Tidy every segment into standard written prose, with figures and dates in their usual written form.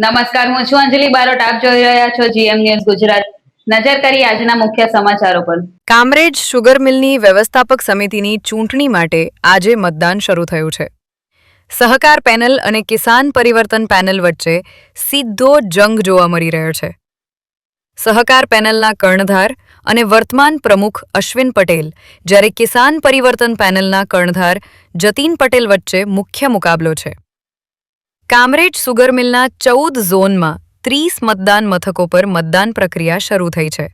નમસ્કાર, હું છું અંજલિ બારોટ. આપ જોઈ રહ્યા છો જીએમ ન્યૂઝ ગુજરાત. નજર કરી આજના મુખ્ય સમાચારો પર. કામરેજ શુગર મિલની વ્યવસ્થાપક સમિતિની ચૂંટણી માટે આજે મતદાન શરૂ થયું છે. સહકાર પેનલ અને કિસાન પરિવર્તન પેનલ વચ્ચે સીધો જંગ જોવા મળી રહ્યો છે. સહકાર પેનલના કર્ણધાર અને વર્તમાન પ્રમુખ અશ્વિન પટેલ, જ્યારે કિસાન પરિવર્તન પેનલના કર્ણધાર જતીન પટેલ વચ્ચે મુખ્ય મુકાબલો છે. કામરેજ સુગર મિલના 14 ઝોનમાં 30 મતદાન મથકો પર મતદાન પ્રક્રિયા શરૂ થઈ છે.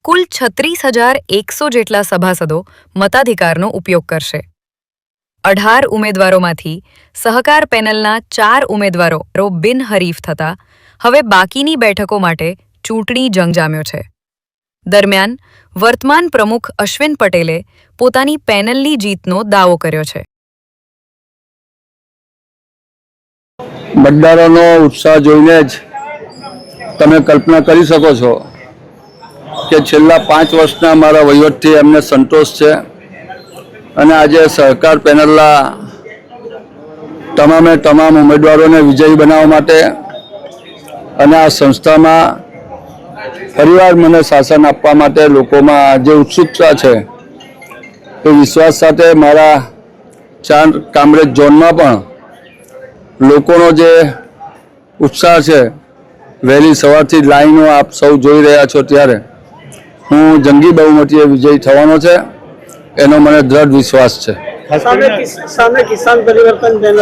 કુલ 36,100 જેટલા સભાસદો મતાધિકારનો ઉપયોગ કરશે. 18 ઉમેદવારોમાંથી સહકાર પેનલના 4 ઉમેદવારો બિનહરીફ થતા હવે બાકીની બેઠકો માટે ચૂંટણી જંગ જામ્યો છે. દરમિયાન વર્તમાન પ્રમુખ અશ્વિન પટેલે પોતાની પેનલની જીતનો દાવો કર્યો છે. મતદારોનો ઉત્સાહ જોઈને જ તમે કલ્પના કરી શકો છો કે છેલ્લા 5 વર્ષના મારા વહીવટથી એમને સંતોષ છે અને આજે સહકાર પેનલના તમામ ઉમેદવારોને વિજયી બનાવવા માટે અને આ સંસ્થામાં ફરીવાર મને શાસન આપવા માટે લોકોમાં જે ઉત્સુકતા છે એ વિશ્વાસ સાથે મારા 4 કામરેજ ઝોનમાં પણ લોકોનો જે ઉત્સાહ છે, વહેલી સવારથી લાઈનો આપ સૌ જોઈ રહ્યા છો ત્યારે હું જંગી બહુમતીએ વિજયી થવાનો છે, એનો મને દ્રઢ વિશ્વાસ છે. સામે કિસાન પરિવર્તન પેનલ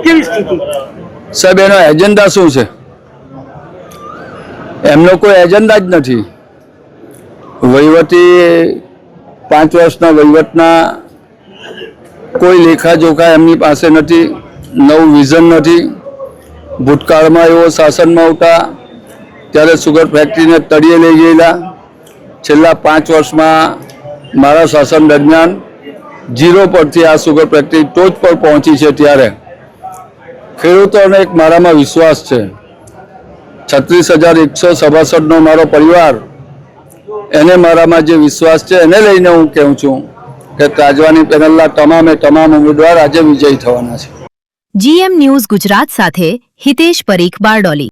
કેવી સ્થિતિ? સાહેબ, એનો એજન્ડા શું છે? એમનો કોઈ એજન્ડા જ નથી. વહીવટી 5 વર્ષના વહીવટના કોઈ લેખાજોખા એમની પાસે નથી, નવું વિઝન નથી. ભૂતકાળમાં એવો શાસનમાં આવતા ત્યારે સુગર ફેક્ટરીને તળિયે લઈ ગયેલા. છેલ્લા 5 વર્ષમાં મારા શાસન દરમિયાન 0 પરથી આ સુગર ફેક્ટરી ટોચ પર પહોંચી છે. ત્યારે ખેડૂતોને એક મારામાં વિશ્વાસ છે. 36,100 સભાસદનો મારો પરિવાર, એને મારામાં જે વિશ્વાસ છે એને લઈને હું કહું છું કે તાજવાની પેનલના તમામ ઉમેદવાર આજે વિજયી થવાના છે. જીએમ ન્યૂઝ ગુજરાત સાથે હિતેશ પરીખ, બારડોલી.